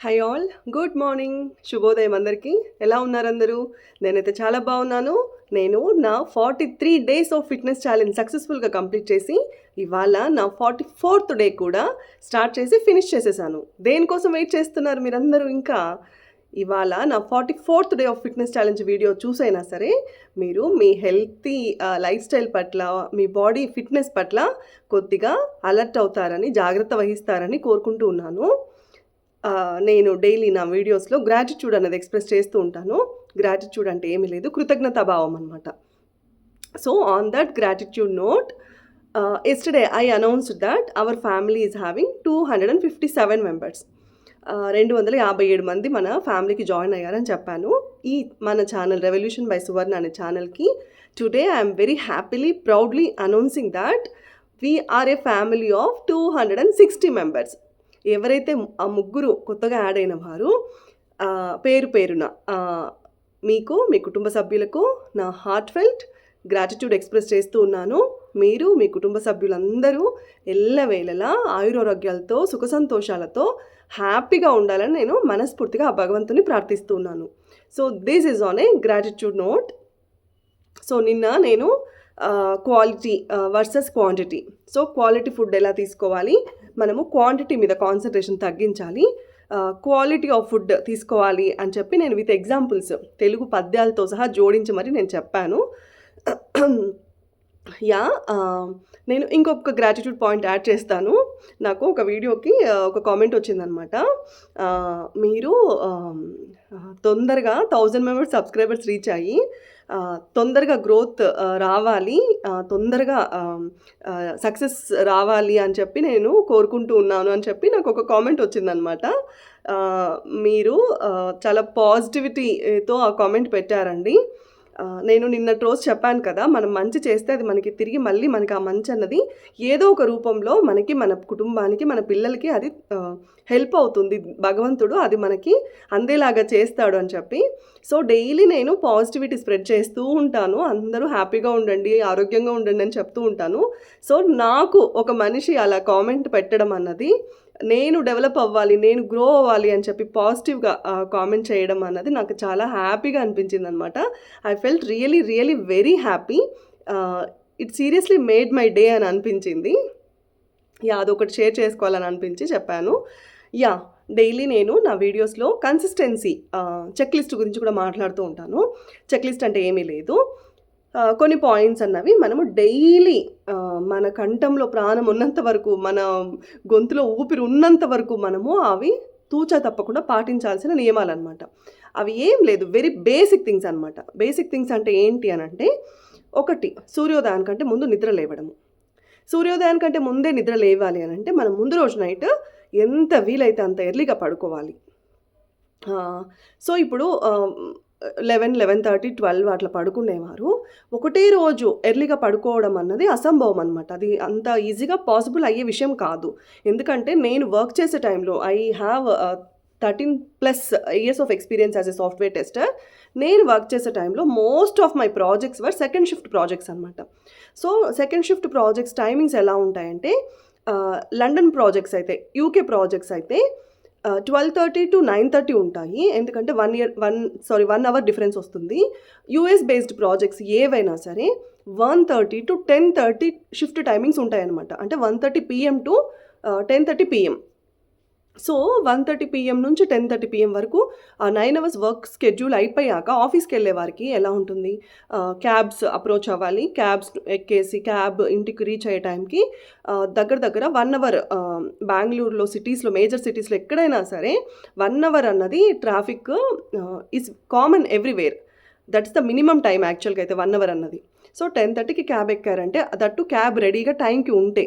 High all, good morning, శుభోదయం అందరికీ. ఎలా ఉన్నారు అందరూ? నేనైతే చాలా బాగున్నాను. నేను నా 43 డేస్ ఆఫ్ ఫిట్నెస్ ఛాలెంజ్ సక్సెస్ఫుల్గా కంప్లీట్ చేసి ఇవాళ నా 44th డే కూడా స్టార్ట్ చేసి ఫినిష్ చేసేసాను. దేనికోసం వెయిట్ చేస్తున్నారు మీరందరూ ఇంకా? ఇవాళ నా 44th day of fitness challenge video చూసైనా సరే మీరు మీ హెల్తీ లైఫ్ స్టైల్ పట్ల, మీ బాడీ ఫిట్నెస్ పట్ల కొద్దిగా అలర్ట్ అవుతారని, జాగ్రత్త వహిస్తారని కోరుకుంటూ ఉన్నాను. నేను డైలీ నా వీడియోస్లో గ్రాటిట్యూడ్ అనేది ఎక్స్ప్రెస్ చేస్తూ ఉంటాను. గ్రాటిట్యూడ్ అంటే ఏమీ లేదు, కృతజ్ఞతాభావం అనమాట. So on that gratitude note, yesterday I announced that our family is having 257 members. 257 మంది మన ఫ్యామిలీకి జాయిన్ అయ్యారని చెప్పాను. ఈ మన ఛానల్ రెవల్యూషన్ బై సువర్ణ అనే ఛానల్కి today I'm very happily proudly announcing that we are a family of 260 members. ఎవరైతే ఆ ముగ్గురు కొత్తగా యాడ్ అయిన వారు పేరు పేరున మీకు, మీ కుటుంబ సభ్యులకు నా హార్ట్ ఫెల్ట్ గ్రాటిట్యూడ్ ఎక్స్ప్రెస్ చేస్తూ ఉన్నాను. మీరు, మీ కుటుంబ సభ్యులందరూ ఎల్లవేళలా ఆయురారోగ్యాలతో, సుఖ సంతోషాలతో హ్యాపీగా ఉండాలని నేను మనస్ఫూర్తిగా ఆ భగవంతుని ప్రార్థిస్తూ ఉన్నాను. So this is on a gratitude note. So నిన్న నేను quality versus quantity, so quality food ఎలా తీసుకోవాలి, మనము క్వాంటిటీ మీద కాన్సన్ట్రేషన్ తగ్గించాలి, క్వాలిటీ ఆఫ్ ఫుడ్ తీసుకోవాలి అని చెప్పి నేను విత్ ఎగ్జాంపుల్స్ తెలుగు పద్యాలతో సహా జోడించి మరి నేను చెప్పాను. యా, నేను ఇంకొక గ్రాటిట్యూడ్ పాయింట్ యాడ్ చేస్తాను. నాకు ఒక వీడియోకి ఒక కామెంట్ వచ్చిందనమాట. మీరు తొందరగా 1000 మెంబర్స్ సబ్స్క్రైబర్స్ రీచ్ అయ్యి తొందరగా గ్రోత్ రావాలి, తొందరగా సక్సెస్ రావాలి అని చెప్పి నేను కోరుకుంటూ ఉన్నాను అని చెప్పి నాకు ఒక కామెంట్ వచ్చిందనమాట. మీరు చాలా పాజిటివిటీతో ఆ కామెంట్ పెట్టారండి. నేను నిన్నటి రోజు చెప్పాను కదా, మనం మంచి చేస్తే అది మనకి తిరిగి మళ్ళీ మనకి ఆ మంచి అన్నది ఏదో ఒక రూపంలో మనకి, మన కుటుంబానికి, మన పిల్లలకి అది హెల్ప్ అవుతుంది. భగవంతుడు అది మనకి అందేలాగా చేస్తాడు అని చెప్పి. సో డైలీ నేను పాజిటివిటీ స్ప్రెడ్ చేస్తూ ఉంటాను. అందరూ హ్యాపీగా ఉండండి, ఆరోగ్యంగా ఉండండి అని చెప్తూ ఉంటాను. సో నాకు ఒక మనిషి అలా కామెంట్ పెట్టడం అన్నది, నేను డెవలప్ అవ్వాలి, నేను గ్రో అవ్వాలి అని చెప్పి పాజిటివ్గా కామెంట్ చేయడం అన్నది నాకు చాలా హ్యాపీగా అనిపించింది అనమాట. I felt really really very happy. It seriously made my day అని అనిపించింది. యా, అదొకటి షేర్ చేసుకోవాలని అనిపించి చెప్పాను. యా, డైలీ నేను నా వీడియోస్లో కన్సిస్టెన్సీ చెక్ లిస్ట్ గురించి కూడా మాట్లాడుతూ ఉంటాను. చెక్ లిస్ట్ అంటే ఏమీ లేదు, కొన్ని పాయింట్స్ అన్నవి మనము డైలీ మన కంఠంలో ప్రాణం ఉన్నంత వరకు, మన గొంతులో ఊపిరి ఉన్నంత వరకు మనము అవి తూచా తప్పకుండా పాటించాల్సిన నియమాలు అనమాట. అవి ఏం లేదు, వెరీ బేసిక్ థింగ్స్ అనమాట. బేసిక్ థింగ్స్ అంటే ఏంటి అని అంటే, ఒకటి, సూర్యోదయానికంటే ముందు నిద్ర లేవడము. సూర్యోదయానికంటే ముందే నిద్ర లేవాలి అని అంటే మనం ముందు రోజు నైట్ ఎంత వీలైతే అంత ఎర్లీగా పడుకోవాలి. సో ఇప్పుడు 11, 11:30, 12 అట్లా పడుకునేవారు ఒకటే రోజు ఎర్లీగా పడుకోవడం అన్నది అసంభవం అనమాట. అది అంత ఈజీగా పాసిబుల్ అయ్యే విషయం కాదు. ఎందుకంటే నేను వర్క్ చేసే టైంలో I have 13+ years of experience as a software tester. నేను వర్క్ చేసే టైంలో most of my projects were second shift projects అనమాట. So second shift projects timings ఎలా ఉంటాయంటే, లండన్ ప్రాజెక్ట్స్ అయితే, యూకే ప్రాజెక్ట్స్ అయితే 12:30 to 9:30 ఉంటాయి. ఎందుకంటే 1 అవర్ డిఫరెన్స్ వస్తుంది. యూఎస్ బేస్డ్ ప్రాజెక్ట్స్ ఏవైనా సరే 1:30 to 10:30 షిఫ్ట్ టైమింగ్స్ ఉంటాయన్నమాట. అంటే 1:30 PM to 10:30 PM. So 1:30 PM నుంచి 10:30 PM వరకు 9 hours వర్క్ స్కెడ్యూల్ అయిపోయాక ఆఫీస్కి వెళ్ళే వారికి ఎలా ఉంటుంది, క్యాబ్స్ అప్రోచ్ అవ్వాలి, క్యాబ్స్ ఎక్కేసి క్యాబ్ ఇంటికి రీచ్ అయ్యే టైంకి దగ్గర 1 అవర్, బెంగళూరులో సిటీస్లో, మేజర్ సిటీస్లో ఎక్కడైనా సరే 1 అవర్ అన్నది traffic is common everywhere. That's the minimum time యాక్చువల్గా అయితే 1 అవర్ అన్నది. సో 10:30కి క్యాబ్ ఎక్కారంటే, దట్టు క్యాబ్ రెడీగా టైంకి ఉంటే,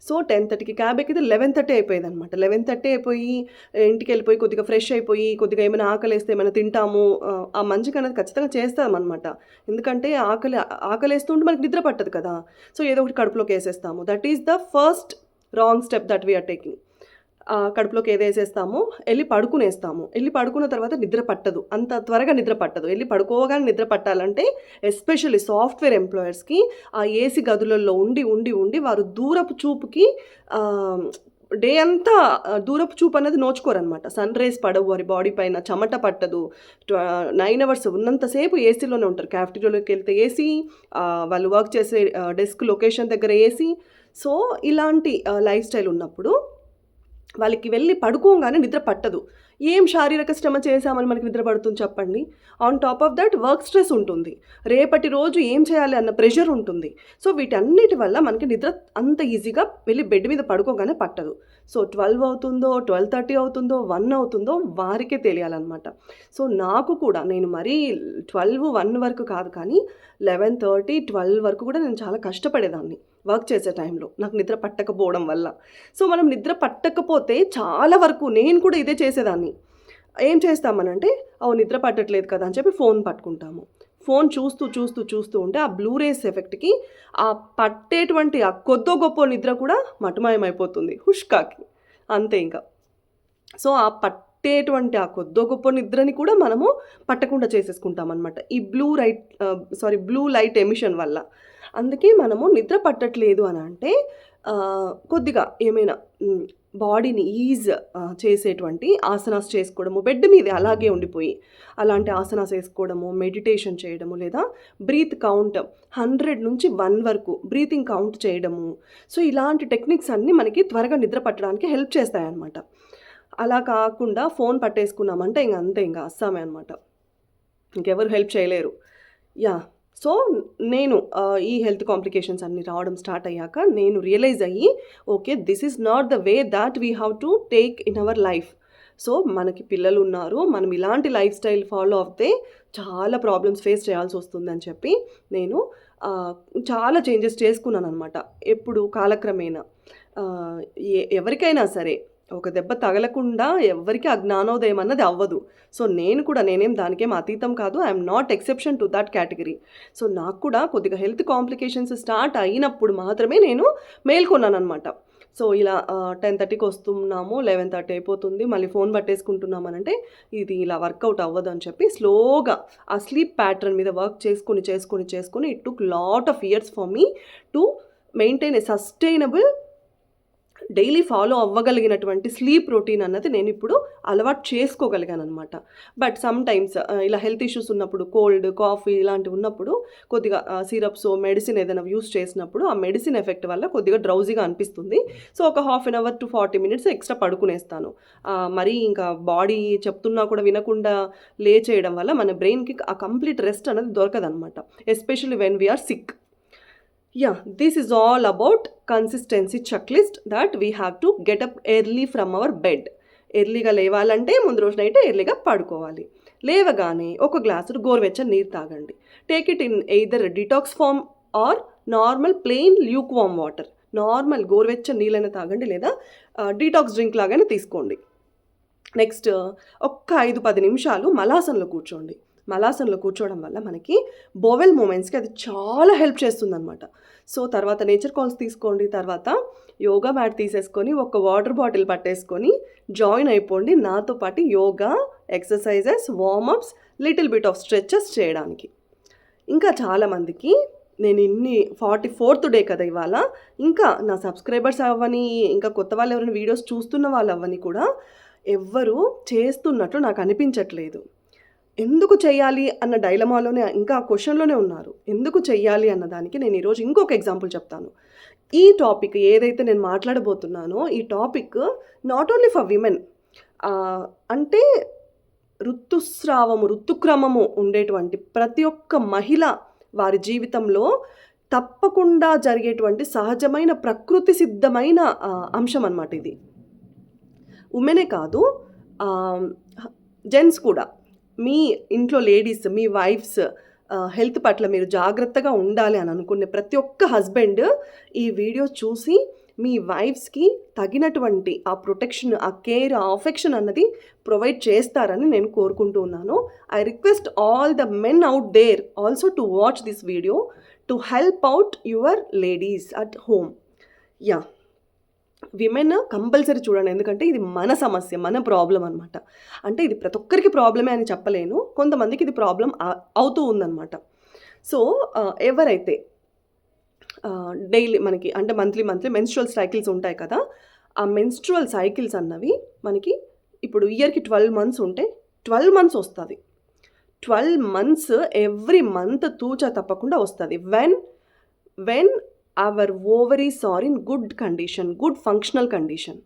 సో 10:30కి క్యాబ్ ఎక్కితే 11:30 అయిపోయేది అనమాట. 11:30 అయిపోయి ఇంటికి వెళ్ళిపోయి కొద్దిగా ఫ్రెష్ అయిపోయి, కొద్దిగా ఏమైనా ఆకలేస్తే ఏమైనా తింటాము, ఆ మంచిగా అనేది ఖచ్చితంగా చేస్తామన్నమాట. ఎందుకంటే ఆకలేస్తుంటే మనకి నిద్ర పట్టదు కదా. సో ఏదో ఒకటి కడుపులోకి వేసేస్తాము. That is the first wrong step that we are taking. కడుపులోకి ఏదేసేస్తాము, వెళ్ళి పడుకునేస్తాము. వెళ్ళి పడుకున్న తర్వాత నిద్ర పట్టదు, అంత త్వరగా నిద్ర పట్టదు. వెళ్ళి పడుకోగానే నిద్ర పట్టాలంటే ఎస్పెషల్లీ సాఫ్ట్వేర్ ఎంప్లాయర్స్కి ఆ ఏసీ గదులలో ఉండి ఉండి ఉండి వారు దూరపు చూపుకి డే అంతా దూరపు చూపు అనేది నోచుకోరనమాట. సన్ రేస్ పడవు వారి బాడీ పైన, చెమట పట్టదు. 9 అవర్స్ ఉన్నంతసేపు ఏసీలోనే ఉంటారు. క్యాఫ్టీరియాలోకి వెళ్తే ఏసీ, వాళ్ళు వర్క్ చేసే డెస్క్ లొకేషన్ దగ్గర ఏసీ. సో, ఇలాంటి లైఫ్ స్టైల్ ఉన్నప్పుడు వాళ్ళకి వెళ్ళి పడుకోగానే నిద్ర పట్టదు. ఏం శారీరక శ్రమ చేశామని మనకి నిద్ర పడుతుంది చెప్పండి. On top of that work stress ఉంటుంది. రేపటి రోజు ఏం చేయాలి అన్న ప్రెషర్ ఉంటుంది. సో, వీటన్నిటి వల్ల మనకి నిద్ర అంత ఈజీగా వెళ్ళి బెడ్ మీద పడుకోగానే పట్టదు. సో, 12 అవుతుందో, 12:30 అవుతుందో, 1 అవుతుందో వారికే తెలియాలన్నమాట. సో, నాకు కూడా నేను మరీ 12, 1 వరకు కాదు కానీ 11:30, 12 వరకు కూడా నేను చాలా కష్టపడేదాన్ని వర్క్ చేసే టైంలో. నాకు నిద్ర పట్టకపోవడం వల్ల. సో, మనం నిద్ర పట్టకపోతే చాలా వరకు నేను కూడా ఇదే చేసేదాన్ని. ఏం చేస్తామనంటే, నిద్ర పట్టట్లేదు కదా అని చెప్పి ఫోన్ పట్టుకుంటాము. ఫోన్ చూస్తూ ఉంటే ఆ బ్లూ రేస్ ఎఫెక్ట్‌కి ఆ పట్టేటువంటి ఆ కొద్దో గొప్పో నిద్ర కూడా మటుమాయమైపోతుంది హుష్కాకి. అంతే ఇంక. సో, ఆ పట్టేటువంటి ఆ కొద్దో గొప్పో నిద్రని కూడా మనము పట్టకుండా చేసేసుకుంటామనమాట. ఈ బ్లూ లైట్ ఎమిషన్ వల్ల. అందుకే మనము నిద్ర పట్టట్లేదు అనంటే కొద్దిగా ఏమైనా బాడీని చేసేటువంటి ఆసనాస్ చేసుకోవడము, బెడ్ మీదే అలాగే ఉండిపోయి అలాంటి ఆసనాస్ వేసుకోవడము, మెడిటేషన్ చేయడము, లేదా బ్రీత్ కౌంట్ 100 నుంచి 1 వరకు బ్రీతింగ్ కౌంట్ చేయడము. సో, ఇలాంటి టెక్నిక్స్ అన్నీ మనకి త్వరగా నిద్ర పట్టడానికి హెల్ప్ చేస్తాయన్నమాట. అలా కాకుండా ఫోన్ పట్టేసుకున్నామంటే అంతే అస్సామే అనమాట. ఇంకెవరు హెల్ప్ చేయలేరు. యాహ్! సో, నేను ఈ హెల్త్ కాంప్లికేషన్స్ అన్నీ రావడం స్టార్ట్ అయ్యాక నేను రియలైజ్ అయ్యి, okay, this is not the way that we have to take in our life. So, మనకి పిల్లలున్నారు. మనం ఇలాంటి లైఫ్ స్టైల్ ఫాలో అవుతే చాలా ప్రాబ్లమ్స్ ఫేస్ చేయాల్సి వస్తుందని చెప్పి నేను చాలా చేంజెస్ చేసుకున్నాననమాట. ఎప్పుడు కాలక్రమేణా ఆహ్, ఎవరికైనా సరే ఒక దెబ్బ తగలకుండా ఎవ్వరికీ ఆ జ్ఞానోదయం అన్నది అవ్వదు. సో, నేనేం దానికేం అతీతం కాదు. I'm not exception to that category. So, నాకు కూడా కొద్దిగా హెల్త్ కాంప్లికేషన్స్ స్టార్ట్ అయినప్పుడు మాత్రమే నేను మేల్కొన్నాననమాట. సో, ఇలా 10:30కి వస్తున్నాము, 11:30 అయిపోతుంది, మళ్ళీ ఫోన్ పట్టేసుకుంటున్నామనంటే ఇది ఇలా వర్కౌట్ అవ్వదు అని చెప్పి స్లోగా ఆ స్లీప్ ప్యాటర్న్ మీద వర్క్ చేసుకొని it took lot of years for me to maintain a sustainable daily follow అవ్వగలిగినటువంటి స్లీప్ రొటీన్ అన్నది నేను ఇప్పుడు అలవాటు చేసుకోగలిగాననమాట. బట్ సమ్ టైమ్స్ ఇలా హెల్త్ ఇష్యూస్ ఉన్నప్పుడు, కోల్డ్, కాఫీ ఇలాంటివి ఉన్నప్పుడు కొద్దిగా సిరప్స్, మెడిసిన్ ఏదైనా యూస్ చేసినప్పుడు ఆ మెడిసిన్ ఎఫెక్ట్ వల్ల కొద్దిగా డ్రౌజీగా అనిపిస్తుంది. సో, ఒక half an hour to 40 minutes extra పడుకునేస్తాను. మరీ ఇంకా బాడీ చెప్తున్నా కూడా వినకుండా లేచేయడం వల్ల మన బ్రెయిన్‌కి ఆ కంప్లీట్ రెస్ట్ అనేది దొరకదనమాట. Especially when we are sick. Yeah, this is all about consistency checklist that we have to get up early from our bed. ఎర్లీగా లేవాలంటే ముందు రోజు నైట్ ఎర్లీగా పడుకోవాలి. లేవగానే ఒక గ్లాసు గోరువెచ్చని నీరు తాగండి. Take it in either detox form or normal plain lukewarm water. Normal గోరువెచ్చని నీళ్ళైనా తాగండి, లేదా డీటాక్స్ డ్రింక్ లాగానే తీసుకోండి. నెక్స్ట్ ఒక్క 5-10 నిమిషాలు మలాసనలో కూర్చోండి. మలాసనలో కూర్చోవడం వల్ల మనకి బోవెల్ మూమెంట్స్కి అది చాలా హెల్ప్ చేస్తుందన్నమాట. సో, తర్వాత నేచర్ కాల్స్ తీసుకోండి. తర్వాత యోగా మ్యాట్ తీసేసుకొని ఒక వాటర్ బాటిల్ పట్టేసుకొని జాయిన్ అయిపోండి నాతో పాటు yoga, exercises, warm-ups, little bit of stretches చేయడానికి. ఇంకా చాలామందికి నేను 44th డే కదా ఇవాళ, ఇంకా నా సబ్స్క్రైబర్స్ అవ్వని, ఇంకా కొత్త వాళ్ళు ఎవరైనా వీడియోస్ చూస్తున్న వాళ్ళు అవ్వని కూడా ఎవ్వరూ చేస్తున్నట్లు నాకు అనిపించట్లేదు. ఎందుకు చెయ్యాలి అన్న డైలమాలోనే, ఇంకా క్వశ్చన్లోనే ఉన్నారు. ఎందుకు చెయ్యాలి అన్న దానికి నేను ఈరోజు ఇంకొక ఎగ్జాంపుల్ చెప్తాను. ఈ టాపిక్ ఏదైతే నేను మాట్లాడబోతున్నానో ఈ topic not only for women. అంటే ఋతుక్రమము ఉండేటువంటి ప్రతి ఒక్క మహిళ వారి జీవితంలో తప్పకుండా జరిగేటువంటి సహజమైన ప్రకృతి సిద్ధమైన అంశం అన్నమాట ఇది. ఉమెనే కాదు, జెంట్స్ కూడా. మీ ఇంట్లో లేడీస్, మీ వైఫ్స్ హెల్త్ పట్ల మీరు జాగ్రత్తగా ఉండాలి అని అనుకునే ప్రతి ఒక్క హస్బెండ్ ఈ వీడియో చూసి మీ వైఫ్స్కి తగినటువంటి ఆ ప్రొటెక్షన్, ఆ కేర్, ఆ అఫెక్షన్ అన్నది ప్రొవైడ్ చేస్తారని నేను కోరుకుంటూ ఉన్నాను. I request all the men out there also to watch this video to help out your ladies at home. Yeah, women compulsory చూడండి, ఎందుకంటే ఇది మన సమస్య, మన ప్రాబ్లం అనమాట. అంటే ఇది ప్రతి ఒక్కరికి ప్రాబ్లమే అని చెప్పలేను, కొంతమందికి ఇది ప్రాబ్లం అవుతూ ఉందన్నమాట. సో, ఎవరైతే డైలీ మనకి అంటే మంత్లీ మెన్స్ట్రువల్ సైకిల్స్ ఉంటాయి కదా, ఆ మెన్స్ట్రువల్ సైకిల్స్ అన్నవి మనకి ఇప్పుడు ఇయర్‌కి 12 మంత్స్ ఉంటే 12 మంత్స్ వస్తది. 12 మంత్స్ ఎవ్రీ మంత్ తూచా తప్పకుండా వస్తది. When our ovaries are in good condition, good functional condition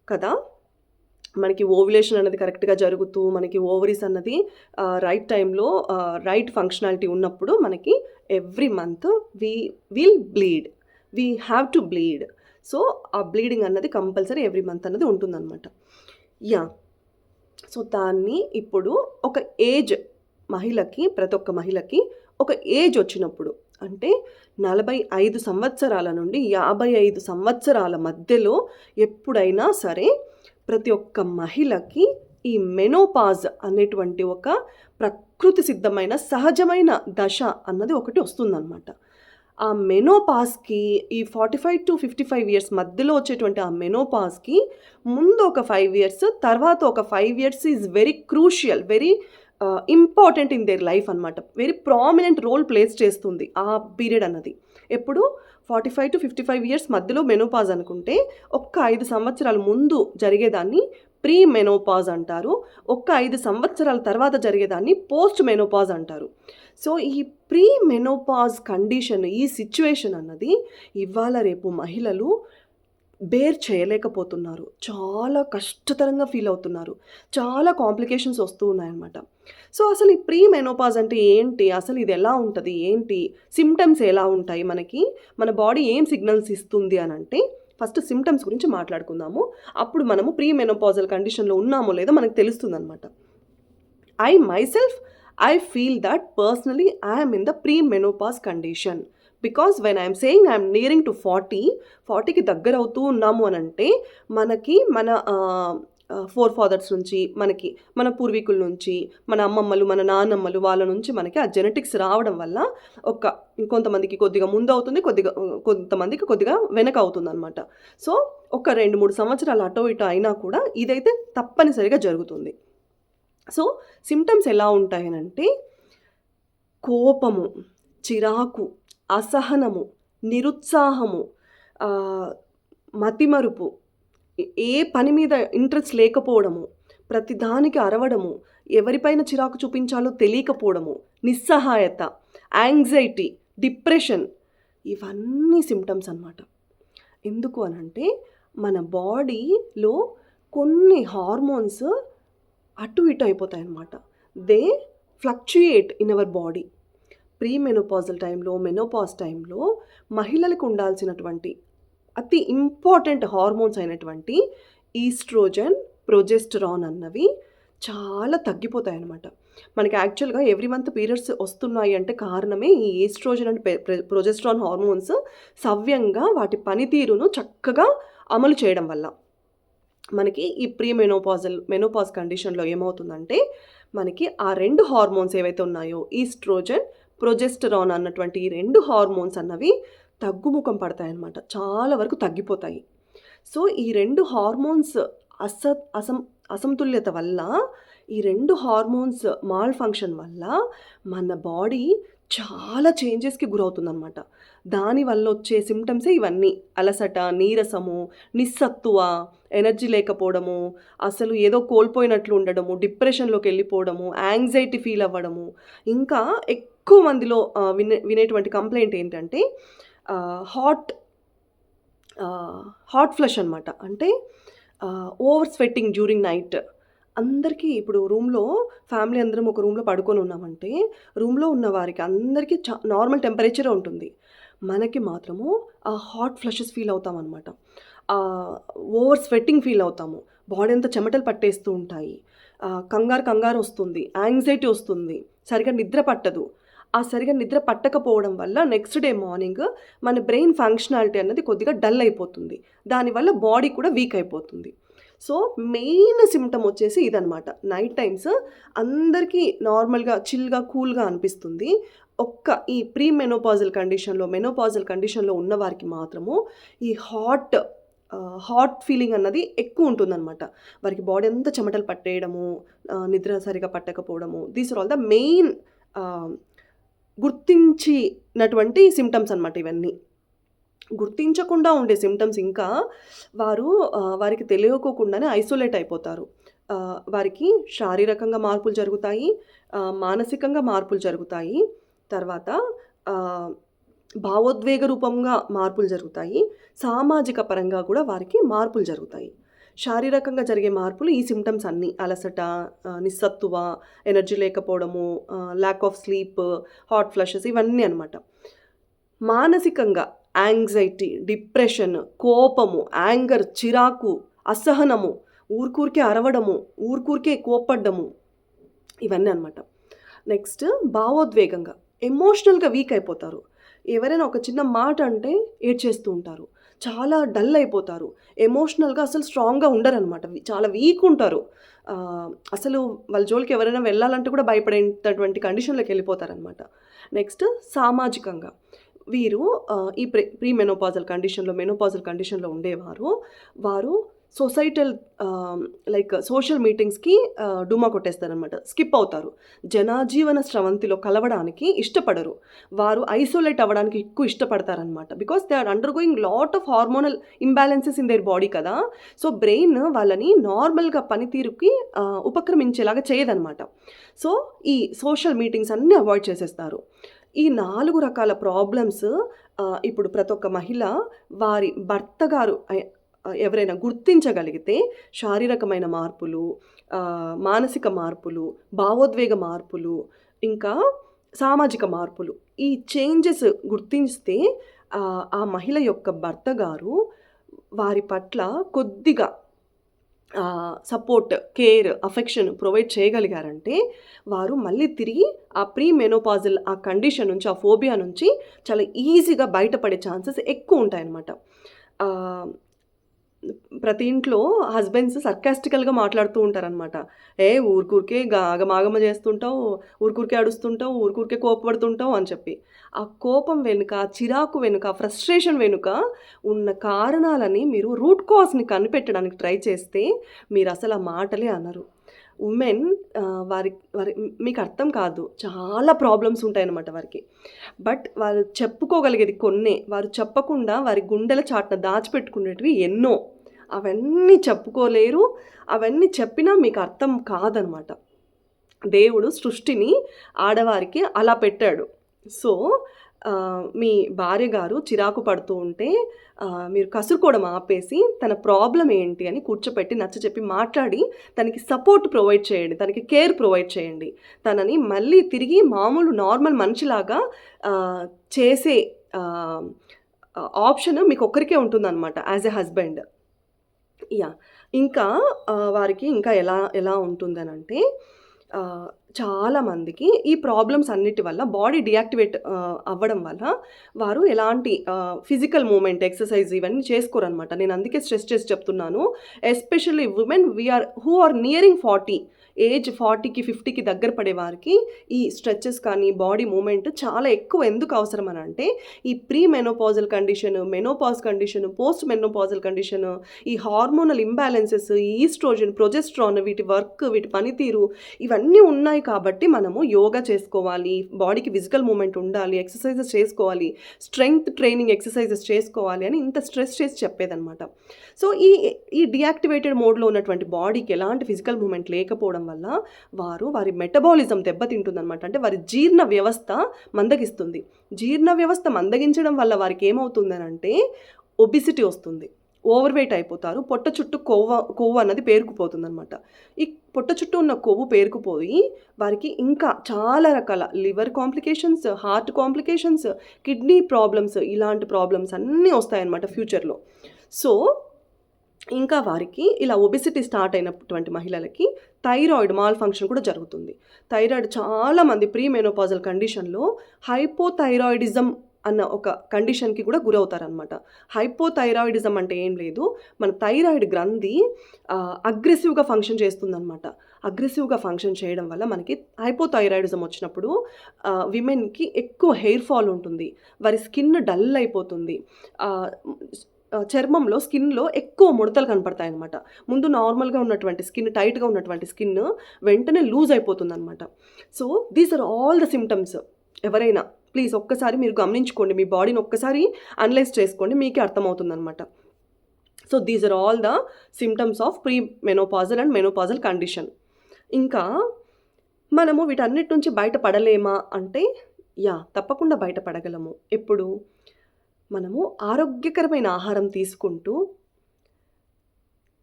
కదా! మనకి ఓవ్యులేషన్ అనేది కరెక్ట్‌గా జరుగుతూ, మనకి ఓవరీస్ అన్నది రైట్ టైమ్‌లో రైట్ ఫంక్షనాలిటీ ఉన్నప్పుడు మనకి every month we will bleed. We have to bleed. So, ఆ బ్లీడింగ్ అన్నది కంపల్సరీ ఎవ్రీ మంత్ అన్నది ఉంటుందనమాట. యాహ్! సో, దాన్ని ఇప్పుడు ఒక ఏజ్ ప్రతి ఒక్క మహిళకి ఒక ఏజ్ వచ్చినప్పుడు అంటే 45 సంవత్సరాల నుండి 55 సంవత్సరాల మధ్యలో ఎప్పుడైనా సరే ప్రతి ఒక్క మహిళకి ఈ మెనోపాజ్ అనేటువంటి ఒక ప్రకృతి సిద్ధమైన సహజమైన దశ అన్నది ఒకటి వస్తుందనమాట. ఆ మెనోపాజ్‌కి ఈ 45-55 ఇయర్స్ మధ్యలో వచ్చేటువంటి ఆ మెనోపాజ్‌కి ముందు ఒక 5 ఇయర్స్, తర్వాత ఒక 5 years is very crucial, very important in their life అనమాట. వెరీ ప్రామినెంట్ రోల్ ప్లేస్ చేస్తుంది ఆ పీరియడ్ అన్నది. ఎప్పుడు 45-55 ఇయర్స్ మధ్యలో మెనోపాజ్ అనుకుంటే, ఒక్క 5 సంవత్సరాల ముందు జరిగేదాన్ని ప్రీ మెనోపాజ్ అంటారు. ఒక్క 5 సంవత్సరాల తర్వాత జరిగేదాన్ని పోస్ట్ మెనోపాజ్ అంటారు. సో, ఈ ప్రీ మెనోపాజ్ కండిషన్, ఈ సిట్యుయేషన్ అన్నది ఇవాళ రేపు మహిళలు బేర్ చేయలేకపోతున్నారు. చాలా కష్టతరంగా ఫీల్ అవుతున్నారు. చాలా కాంప్లికేషన్స్ వస్తూ ఉన్నాయన్నమాట. సో, అసలు ఈ ప్రీ మెనోపాజ్ అంటే ఏంటి? అసలు ఇది ఎలా ఉంటది? ఏంటి? సింప్టమ్స్ ఎలా ఉంటాయి మనకి? మన బాడీ ఏం సిగ్నల్స్ ఇస్తుంది అనంటే, ఫస్ట్ సింప్టమ్స్ గురించి మాట్లాడుకుందాము. అప్పుడు మనము ప్రీ మెనోపాజల్ కండిషన్‌లో ఉన్నామో లేదో మనకు తెలుస్తుందనమాట. I feel that personally I am in the pre-menopause condition. Because when I'm saying I'm nearing to 40కి దగ్గర అవుతూ ఉన్నాము అని అంటే మనకి మన ఫోర్ ఫాదర్స్ నుంచి, మనకి మన పూర్వీకుల నుంచి, మన అమ్మమ్మలు, మన నాన్నమ్మలు వాళ్ళ నుంచి మనకి ఆ జెనెటిక్స్ రావడం వల్ల కొంతమందికి కొద్దిగా ముందు అవుతుంది, కొంతమందికి కొద్దిగా వెనక అవుతుంది అనమాట. సో, ఒక 2-3 సంవత్సరాలు అటో ఇటో అయినా కూడా ఇదైతే తప్పనిసరిగా జరుగుతుంది. సో, సిమ్టమ్స్ ఎలా ఉంటాయనంటే కోపము, చిరాకు, అసహనము, నిరుత్సాహము, మతిమరుపు, ఏ పని మీద ఇంట్రెస్ట్ లేకపోవడము, ప్రతిదానికి అరవడము, ఎవరిపైన చిరాకు చూపించాలో తెలియకపోవడము, నిస్సహాయత, యాంగ్జైటీ, డిప్రెషన్, ఇవన్నీ సిమ్టమ్స్ అన్నమాట. ఎందుకు అనంటే మన బాడీలో కొన్ని హార్మోన్స్ అటు ఇటు అయిపోతాయి అన్నమాట. They fluctuate in our body. Pre menopausal టైంలో, మెనోపాజ్ టైంలో మహిళలకు ఉండాల్సినటువంటి అతి ఇంపార్టెంట్ హార్మోన్స్ అయినటువంటి ఈస్ట్రోజన్, ప్రొజెస్టరాన్ అన్నవి చాలా తగ్గిపోతాయి అన్నమాట. మనకి యాక్చువల్గా ఎవ్రీ మంత్ పీరియడ్స్ వస్తున్నాయి అంటే కారణమే ఈ ఈస్ట్రోజన్ అండ్ ప్రొజెస్టరాన్ హార్మోన్స్ సవ్యంగా వాటి పనితీరును చక్కగా అమలు చేయడం వల్ల. మనకి ఈ ప్రీ మెనోపాజ్ కండిషన్లో ఏమవుతుందంటే మనకి ఆ 2 హార్మోన్స్ ఏవైతే ఉన్నాయో ఈస్ట్రోజన్, ప్రొజెస్టరాన్ అన్నటువంటి ఈ 2 హార్మోన్స్ అన్నవి తగ్గుముఖం పడతాయన్నమాట. చాలా వరకు తగ్గిపోతాయి. సో, ఈ 2 హార్మోన్స్ అసమతుల్యత వల్ల, ఈ 2 హార్మోన్స్ మాల్ ఫంక్షన్ వల్ల మన బాడీ చాలా చేంజెస్కి గురవుతుందన్నమాట. దానివల్ల వచ్చే సిమ్టమ్సే ఇవన్నీ. అలసట, నీరసము, నిస్సత్తువ, ఎనర్జీ లేకపోవడము, అసలు ఏదో కోల్పోయినట్లు ఉండడము, డిప్రెషన్లోకి వెళ్ళిపోవడము, యాంగ్జైటీ ఫీల్ అవ్వడము. ఇంకా ఎక్కువ మందిలో వినేటువంటి కంప్లైంట్ ఏంటంటే హాట్ ఫ్లష్ అనమాట. అంటే ఓవర్ స్వెట్టింగ్ డ్యూరింగ్ నైట్. అందరికీ ఇప్పుడు ఫ్యామిలీ అందరం ఒక రూమ్లో పడుకొని ఉన్నామంటే రూమ్లో ఉన్న వారికి అందరికీ నార్మల్ టెంపరేచరే ఉంటుంది. మనకి మాత్రము ఆ హాట్ ఫ్లషెస్ ఫీల్ అవుతామన్నమాట. ఓవర్ స్వెట్టింగ్ ఫీల్ అవుతాము. బాడీ అంతా చెమటలు పట్టేస్తూ ఉంటాయి. కంగారు వస్తుంది, యాంగ్జైటీ వస్తుంది, సరిగా నిద్ర పట్టదు. ఆ సరిగా నిద్ర పట్టకపోవడం వల్ల నెక్స్ట్ డే మార్నింగ్ మన బ్రెయిన్ ఫంక్షనాలిటీ అన్నది కొద్దిగా డల్ అయిపోతుంది. దానివల్ల బాడీ కూడా వీక్ అయిపోతుంది. సో, మెయిన్ సిమ్టమ్ వచ్చేసి ఇదనమాట. నైట్ టైమ్స్ అందరికీ నార్మల్గా చిల్గా, కూల్గా అనిపిస్తుంది. ఈ ప్రీ మెనోపాజల్ కండిషన్లో ఉన్న వారికి మాత్రము ఈ హాట్ ఫీలింగ్ అన్నది ఎక్కువ ఉంటుందన్నమాట. వారికి బాడీ అంతా చెమటలు పట్టేయడము, నిద్ర సరిగా పట్టకపోవడము, these are all the main గుర్తించినటువంటి సిమ్టమ్స్ అన్నమాట ఇవన్నీ. గుర్తించకుండా ఉండే సిమ్టమ్స్ ఇంకా వారు వారికి తెలియకోకుండానే ఐసోలేట్ అయిపోతారు. వారికి శారీరకంగా మార్పులు జరుగుతాయి. మానసికంగా మార్పులు జరుగుతాయి. తర్వాత ఆహ్, భావోద్వేగ రూపంగా మార్పులు జరుగుతాయి. సామాజిక పరంగా కూడా వారికి మార్పులు జరుగుతాయి. శారీరకంగా జరిగే మార్పులు ఈ సిమ్టమ్స్ అన్నీ అలసట, నిస్సత్తువ, ఎనర్జీ లేకపోవడము, lack of sleep, hot flushes ఇవన్నీ అనమాట. మానసికంగా యాంగ్జైటీ, డిప్రెషన్, కోపము, యాంగర్, చిరాకు, అసహనము, ఊరుకూరికే అరవడము, ఊరుకూరికే కోప్పడ్డము ఇవన్నీ అనమాట. నెక్స్ట్ భావోద్వేగంగా ఎమోషనల్‌గా వీక్ అయిపోతారు. ఎవరైనా ఒక చిన్న మాట అంటే ఏడ్చేస్తూ ఉంటారు. చాలా డల్ అయిపోతారు. ఎమోషనల్‌గా అసలు స్ట్రాంగ్‌గా ఉండరనమాట. చాలా వీక్ ఉంటారు. అసలు వాళ్ళ జోలికి ఎవరైనా వెళ్ళాలంటే కూడా భయపడేటటువంటి కండిషన్‌లోకి వెళ్ళిపోతారనమాట. నెక్స్ట్ సామాజికంగా వీరు ఈ ప్రీ మెనోపాజల్ కండిషన్‌లో, మెనోపాజల్ కండిషన్‌లో ఉండేవారు. వారు సొసైటల్ లైక్ సోషల్ మీటింగ్స్‌కి డుమ్మా కొట్టేస్తారనమాట. స్కిప్ అవుతారు. జనజీవన స్రవంతిలో కలవడానికి ఇష్టపడరు. వారు ఐసోలేట్ అవ్వడానికి ఎక్కువ ఇష్టపడతారనమాట. Because they are undergoing lot of hormonal imbalances in their body కదా! సో, బ్రెయిన్ వాళ్ళని నార్మల్‌గా పనితీరుకి ఉపక్రమించేలాగా చేయదనమాట. సో, ఈ సోషల్ మీటింగ్స్ అన్నీ అవాయిడ్ చేసేస్తారు. ఈ 4 రకాల ప్రాబ్లమ్స్ ఇప్పుడు ప్రతి ఒక్క మహిళ వారి భర్త గారు ఎవరైనా గుర్తించగలిగితే శారీరకమైన మార్పులు, మానసిక మార్పులు, భావోద్వేగ మార్పులు, ఇంకా సామాజిక మార్పులు. ఈ చేంజెస్ గుర్తిస్తే ఆ మహిళ యొక్క భర్త గారు వారి పట్ల కొద్దిగా సపోర్ట్, కేర్, అఫెక్షన్ ప్రొవైడ్ చేయగలిగారంటే వారు మళ్ళీ తిరిగి ఆ ప్రీ మెనోపాజల్ ఆ కండిషన్ నుంచి, ఆ ఫోబియా నుంచి చాలా ఈజీగా బయటపడే ఛాన్సెస్ ఎక్కువ ఉంటాయన్నమాట. ఆహ్, ప్రతి ఇంట్లో హస్బెండ్స్ సర్కాస్టికల్‌గా మాట్లాడుతూ ఉంటారనమాట. ఊరికూరికే ఆగమాగమ చేస్తుంటావు, ఊరికూరికే అడుస్తుంటావు, ఊరికూరికే కోపపడుతుంటావు అని చెప్పి. ఆ కోపం వెనుక, చిరాకు వెనుక, ఫ్రస్ట్రేషన్ వెనుక ఉన్న కారణాలని మీరు రూట్ కాజ్‌ని కనిపెట్టడానికి ట్రై చేస్తే మీరసలు ఆ మాటలే అనరు. ఉమెన్ వారి వారి మీకు అర్థం కాదు. చాలా ప్రాబ్లమ్స్ ఉంటాయన్నమాట వారికి. బట్ వారు చెప్పుకోగలిగేది కొన్నే. వారు చెప్పకుండా వారి గుండెల చాటున దాచిపెట్టుకునేటివి ఎన్నో. అవన్నీ చెప్పుకోలేరు. అవన్నీ చెప్పినా మీకు అర్థం కాదనమాట. దేవుడు సృష్టిని ఆడవారికి అలా పెట్టాడు. సో, మీ భార్య గారు చిరాకు పడుతూ ఉంటే మీరు కసురుకోవడం ఆపేసి తన ప్రాబ్లమ్ ఏంటి అని కూర్చోపెట్టి నచ్చచెప్పి మాట్లాడి తనకి సపోర్ట్ ప్రొవైడ్ చేయండి. తనకి కేర్ ప్రొవైడ్ చేయండి. తనని మళ్ళీ తిరిగి మామూలు నార్మల్ మనిషిలాగా చేసే ఆప్షన్ మీకొక్కరికే ఉంటుందనమాట యాజ్ ఎ హస్బెండ్. యాహ్! ఇంకా వారికి ఇంకా ఎలా ఎలా ఉంటుందనంటే చాలామందికి ఈ ప్రాబ్లమ్స్ అన్నిటి వల్ల బాడీ డీయాక్టివేట్ అవ్వడం వల్ల వారు ఎలాంటి ఫిజికల్ మూవ్‌మెంట్, ఎక్సర్‌సైజ్ ఇవన్నీ చేసుకోరనమాట. నేను అందుకే స్ట్రెస్ చేసి చెప్తున్నాను. Especially women who are nearing 40 age 40కి, 50కి దగ్గర పడే వారికి ఈ స్ట్రెచెస్ కానీ, బాడీ మూవ్‌మెంట్ చాలా ఎక్కువ ఎందుకు అవసరం అనంటే ఈ pre menopausal condition, menopause condition, post menopausal condition, ఈ హార్మోనల్ ఇంబాలెన్సెస్, ఈ ఈస్ట్రోజన్, ప్రొజెస్ట్రాన్ వీటి వర్క్, వీటి పనితీరు ఇవన్నీ ఉన్నాయి కాబట్టి మనము యోగా చేసుకోవాలి, బాడీకి ఫిజికల్ మూవ్‌మెంట్ ఉండాలి, ఎక్సర్‌సైజెస్ చేసుకోవాలి, స్ట్రెంగ్త్ ట్రైనింగ్ ఎక్సర్‌సైజెస్ చేసుకోవాలి అని ఇంత స్ట్రెస్ చేసి చెప్పేదనమాట. సో, ఈ డీయాక్టివేటెడ్ మోడ్‌లో ఉన్నటువంటి బాడీకి ఎలాంటి ఫిజికల్ మూవ్‌మెంట్ లేకపోవడం వల్ల వారి మెటబాలిజం దెబ్బతింటుందనమాట. అంటే వారి జీర్ణ వ్యవస్థ మందగిస్తుంది. జీర్ణ వ్యవస్థ మందగించడం వల్ల వారికి ఏమవుతుందనంటే ఒబిసిటీ వస్తుంది. ఓవర్ వెయిట్ అయిపోతారు. పొట్ట చుట్టూ కొవ్వు అన్నది పేరుకుపోతుందనమాట. ఈ పొట్ట చుట్టూ ఉన్న కొవ్వు పేరుకుపోయి వారికి ఇంకా చాలా రకాల liver complications, heart complications, kidney problems ఇలాంటి ప్రాబ్లమ్స్ అన్నీ వస్తాయన్నమాట ఫ్యూచర్‌లో. సో, ఇంకా వారికి ఇలా ఒబెసిటీ స్టార్ట్ అయినటువంటి మహిళలకి థైరాయిడ్ మాల్ ఫంక్షన్ కూడా జరుగుతుంది. థైరాయిడ్ చాలామంది ప్రీ మెనోపాజల్ కండిషన్‌లో హైపోథైరాయిడిజం అన్న ఒక కండిషన్‌కి కూడా గురవుతారనమాట. హైపోథైరాయిడిజం అంటే ఏం లేదు. మన థైరాయిడ్ గ్రంథి అగ్రెసివ్‌గా ఫంక్షన్ చేస్తుందనమాట. అగ్రెసివ్‌గా ఫంక్షన్ చేయడం వల్ల మనకి హైపోథైరాయిడిజం వచ్చినప్పుడు విమెన్‌కి ఎక్కువ హెయిర్ ఫాల్ ఉంటుంది. వారి స్కిన్ డల్ అయిపోతుంది. చర్మంలో, స్కిన్‌లో ఎక్కువ ముడతలు కనపడతాయన్నమాట. ముందు నార్మల్‌గా ఉన్నటువంటి స్కిన్, టైట్‌గా ఉన్నటువంటి స్కిన్ వెంటనే లూజ్ అయిపోతుందనమాట. So, these are all the symptoms. ఎవరైనా ప్లీజ్ ఒక్కసారి మీరు గమనించుకోండి, మీ బాడీని ఒక్కసారి అనలైజ్ చేసుకోండి, మీకే అర్థమవుతుందనమాట. So these are all the symptoms of pre menopausal and menopausal condition. ఇంకా మనము వీటన్నిటి నుంచి బయటపడలేమా అంటే తప్పకుండా బయటపడగలము. ఎప్పుడు? మనము ఆరోగ్యకరమైన ఆహారం తీసుకుంటూ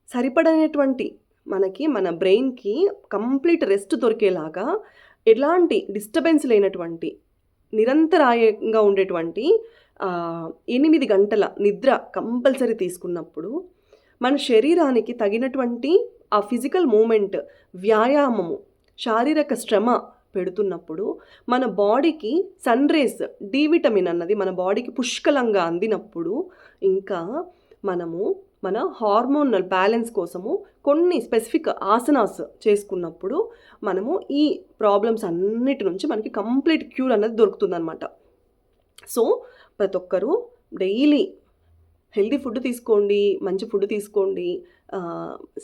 సరిపడనేటువంటి మన బ్రెయిన్‌కి కంప్లీట్ రెస్ట్ దొరికేలాగా, ఎలాంటి డిస్టర్బెన్స్ లేనటువంటి, నిరంతరాయంగా ఉండేటువంటి 8 గంటల నిద్ర కంపల్సరీ తీసుకున్నప్పుడు, మన శరీరానికి తగినటువంటి ఆ ఫిజికల్ మూమెంట్, వ్యాయామము, శారీరక శ్రమ పెడుతున్నప్పుడు, మన బాడీకి సన్ రేస్, డి విటమిన్ అన్నది మన బాడీకి పుష్కలంగా అందినప్పుడు, ఇంకా మనము మన హార్మోనల్ బ్యాలెన్స్ కోసము కొన్ని స్పెసిఫిక్ ఆసనాస్ చేసుకున్నప్పుడు, మనము ఈ ప్రాబ్లమ్స్ అన్నిటి నుంచి మనకి కంప్లీట్ క్యూర్ అన్నది దొరుకుతుందనమాట. సో ప్రతి ఒక్కరూ డైలీ హెల్దీ ఫుడ్ తీసుకోండి, మంచి ఫుడ్ తీసుకోండి,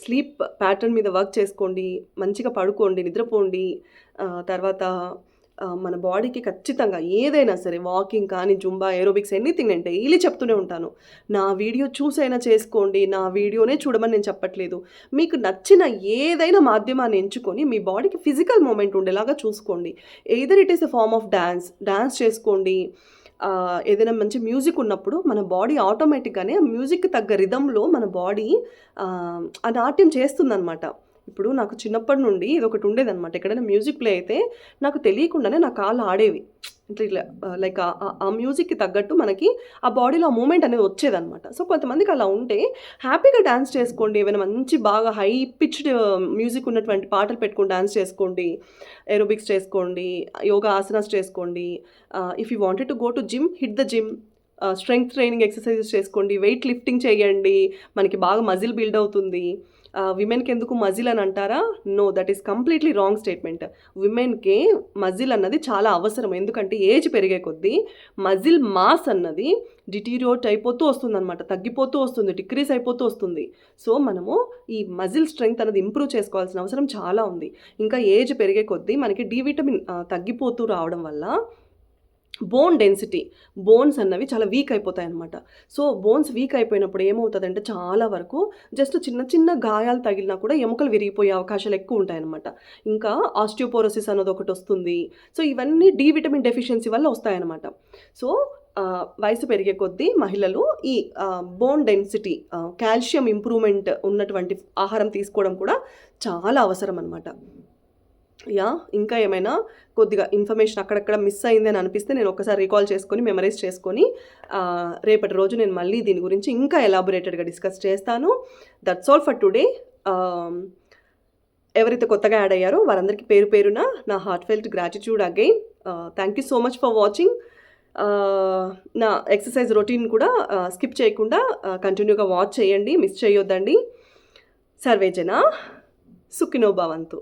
స్లీప్ ప్యాటర్న్ మీద వర్క్ చేసుకోండి, మంచిగా పడుకోండి, నిద్రపోండి. తర్వాత మన బాడీకి ఖచ్చితంగా ఏదైనా సరే వాకింగ్ కానీ, జుంబా, ఏరోబిక్స్, ఎనీథింగ్ నేను డైలీ చెప్తూనే ఉంటాను. నా వీడియో చూసైనా చేసుకోండి, నా వీడియోనే చూడమని నేను చెప్పట్లేదు. మీకు నచ్చిన ఏదైనా మాధ్యమాన్ని ఎంచుకొని మీ బాడీకి ఫిజికల్ మూమెంట్ ఉండేలాగా చూసుకోండి. Either it is a form of dance చేసుకోండి. ఏదైనా మంచి మ్యూజిక్ ఉన్నప్పుడు మన బాడీ ఆటోమేటిక్గానే ఆ మ్యూజిక్కి తగ్గ రిథంలో మన బాడీ ఆ నాట్యం చేస్తుందనమాట. ఇప్పుడు నాకు చిన్నప్పటి నుండి ఇదొకటి ఉండేదనమాట. ఎక్కడైనా మ్యూజిక్ ప్లే అయితే నాకు తెలియకుండానే నా కాళ్ళు ఆడేవి. ఇట్లా లైక్ ఆ మ్యూజిక్కి తగ్గట్టు మనకి ఆ బాడీలో ఆ మూమెంట్ అనేది వచ్చేదనమాట. సో కొంతమందికి అలా ఉంటే హ్యాపీగా డాన్స్ చేసుకోండి. ఏమైనా మంచి బాగా హై పిచ్డ్ మ్యూజిక్ ఉన్నటువంటి పాటలు పెట్టుకొని డాన్స్ చేసుకోండి, ఏరోబిక్స్ చేసుకోండి, యోగా ఆసనాస్ చేసుకోండి. If you wanted to go to gym, hit the gym. Strength training exercises చేసుకోండి, వెయిట్ లిఫ్టింగ్ చేయండి, మనకి బాగా మజిల్ బిల్డ్ అవుతుంది. విమెన్కి ఎందుకు మజిల్ అని అంటారా? No, that is completely wrong statement. విమెన్కి మజిల్ అన్నది చాలా అవసరం. ఎందుకంటే ఏజ్ పెరిగే కొద్దీ మజిల్ మాస్ అన్నది డిటీరియోట్ అయిపోతూ వస్తుందన్నమాట, తగ్గిపోతూ వస్తుంది, డిక్రీజ్ అయిపోతూ వస్తుంది. సో మనము ఈ మజిల్ స్ట్రెంగ్త్ అనేది ఇంప్రూవ్ చేసుకోవాల్సిన అవసరం చాలా ఉంది. ఇంకా ఏజ్ పెరిగే కొద్దీ మనకి డి విటమిన్ తగ్గిపోతూ రావడం వల్ల బోన్ డెన్సిటీ, బోన్స్ అన్నవి చాలా వీక్ అయిపోతాయి అన్నమాట. సో బోన్స్ వీక్ అయిపోయినప్పుడు ఏమవుతుందంటే చాలా వరకు జస్ట్ చిన్న చిన్న గాయాలు తగిలినా కూడా ఎముకలు విరిగిపోయే అవకాశాలు ఎక్కువ ఉంటాయన్నమాట. ఇంకా ఆస్టియోపోరోసిస్ అన్నది ఒకటి వస్తుంది. సో ఇవన్నీ డి విటమిన్ డెఫిషియన్సీ వల్ల వస్తాయన్నమాట. సో వయసు పెరిగే కొద్దీ మహిళలు ఈ బోన్ డెన్సిటీ, కాల్షియం ఇంప్రూవ్మెంట్ ఉన్నటువంటి ఆహారం తీసుకోవడం కూడా చాలా అవసరం అన్నమాట. ఇంకా ఏమైనా కొద్దిగా ఇన్ఫర్మేషన్ అక్కడక్కడ మిస్ అయింది అని అనిపిస్తే నేను ఒకసారి రీకాల్ చేసుకొని, మెమరైజ్ చేసుకొని, రేపటి రోజు నేను మళ్ళీ దీని గురించి ఇంకా ఎలాబొరేటెడ్గా డిస్కస్ చేస్తాను. That's all for today. ఎవరైతే కొత్తగా యాడ్ అయ్యారో వారందరికీ పేరు పేరున నా heart felt gratitude again. Thank you so much for watching. నా ఎక్సర్సైజ్ రొటీన్ కూడా స్కిప్ చేయకుండా కంటిన్యూగా వాచ్ చేయండి, మిస్ చేయొద్దండి. సర్వే జన సుఖినో భవంతు.